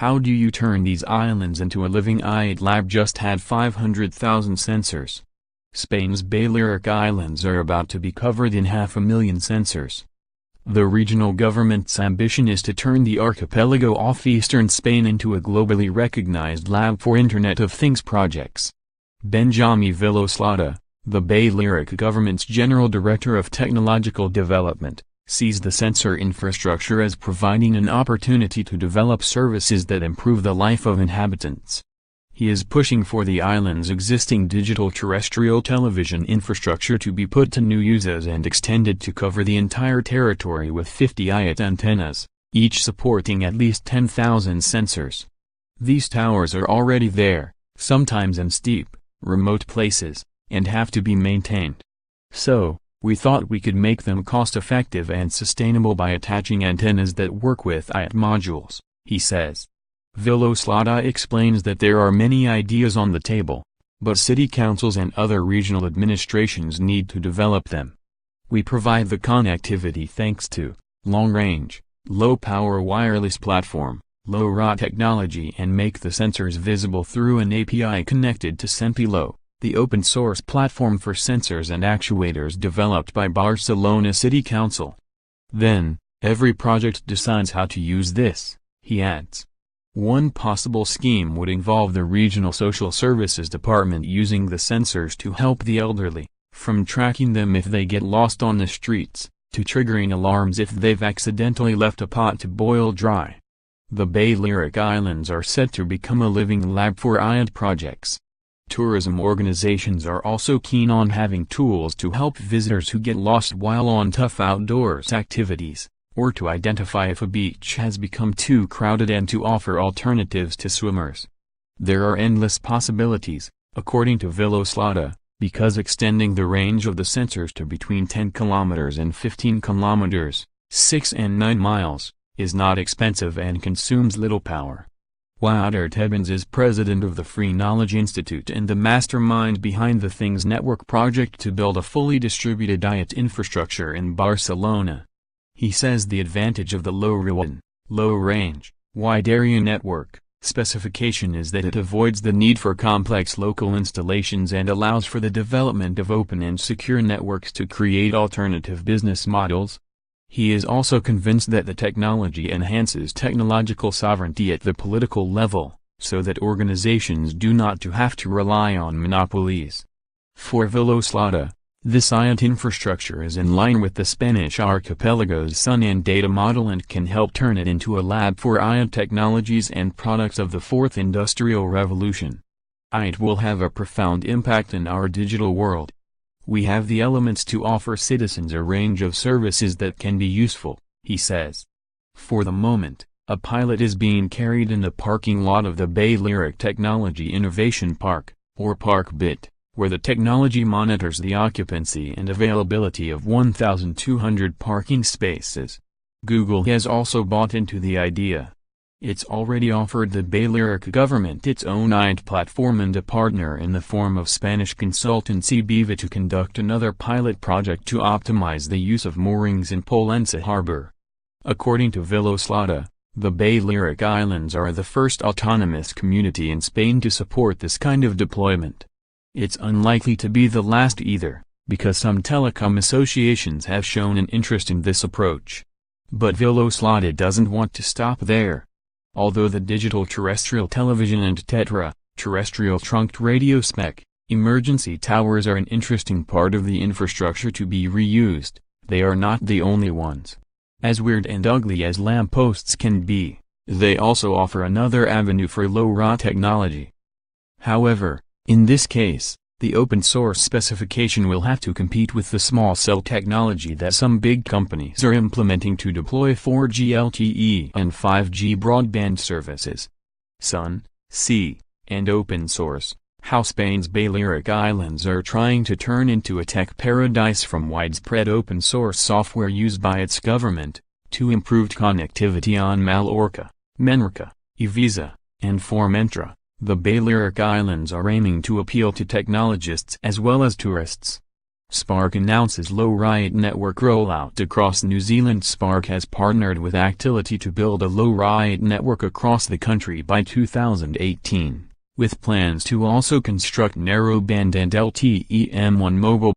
How do you turn these islands into a living IoT lab? Just had 500,000 sensors. Spain's Balearic Islands are about to be covered in 500,000 sensors. The regional government's ambition is to turn the archipelago off eastern Spain into a globally recognized lab for Internet of Things projects. Benjamí Villoslada, the Balearic government's General Director of Technological Development, sees the sensor infrastructure as providing an opportunity to develop services that improve the life of inhabitants. He is pushing for the island's existing digital terrestrial television infrastructure to be put to new uses and extended to cover the entire territory with 50 IoT antennas, each supporting at least 10,000 sensors. These towers are already there, sometimes in steep, remote places, and have to be maintained. So, we thought we could make them cost-effective and sustainable by attaching antennas that work with IoT modules, he says. Villoslada explains that there are many ideas on the table, but city councils and other regional administrations need to develop them. We provide the connectivity thanks to long-range, low-power wireless platform, low-RA technology, and make the sensors visible through an API connected to Sentilo, the open-source platform for sensors and actuators developed by Barcelona City Council. Then, every project decides how to use this, he adds. One possible scheme would involve the regional social services department using the sensors to help the elderly, from tracking them if they get lost on the streets, to triggering alarms if they've accidentally left a pot to boil dry. The Balearic Islands are set to become a living lab for IoT projects. Tourism organizations are also keen on having tools to help visitors who get lost while on tough outdoors activities, or to identify if a beach has become too crowded and to offer alternatives to swimmers. There are endless possibilities, according to Villoslada, because extending the range of the sensors to between 10 kilometers and 15 kilometers, 6 and 9 miles, is not expensive and consumes little power. Wouter Tebbins is president of the Free Knowledge Institute and the mastermind behind the Things Network project to build a fully distributed IoT infrastructure in Barcelona. He says the advantage of the low-range, wide-area network specification is that it avoids the need for complex local installations and allows for the development of open and secure networks to create alternative business models. He is also convinced that the technology enhances technological sovereignty at the political level, so that organizations do not have to rely on monopolies. For Villoslada, this IoT infrastructure is in line with the Spanish archipelago's sun and data model and can help turn it into a lab for IoT technologies and products of the fourth industrial revolution. IoT will have a profound impact in our digital world. We have the elements to offer citizens a range of services that can be useful, he says. For the moment, a pilot is being carried in the parking lot of the Balearic Technology Innovation Park, or ParkBit, where the technology monitors the occupancy and availability of 1,200 parking spaces. Google has also bought into the idea. It's already offered the Balearic government its own IoT platform and a partner in the form of Spanish consultancy Biva to conduct another pilot project to optimize the use of moorings in Pollensa harbor. According to Villoslada, the Balearic Islands are the first autonomous community in Spain to support this kind of deployment. It's unlikely to be the last either, because some telecom associations have shown an interest in this approach. But Villoslada doesn't want to stop there. Although the digital terrestrial television and terrestrial trunked radio spec, emergency towers are an interesting part of the infrastructure to be reused, they are not the only ones. As weird and ugly as lampposts can be, they also offer another avenue for low-RA technology. However, in this case, the open-source specification will have to compete with the small cell technology that some big companies are implementing to deploy 4G LTE and 5G broadband services. Sun, Sea, and open source, how Spain's Balearic Islands are trying to turn into a tech paradise from widespread open-source software used by its government, to improved connectivity on Mallorca, Menorca, Ibiza, and Formentera. The Balearic Islands are aiming to appeal to technologists as well as tourists. Spark announces low-ride network rollout across New Zealand. Spark has partnered with Actility to build a low-ride network across the country by 2018, with plans to also construct narrowband and LTE-M1 mobile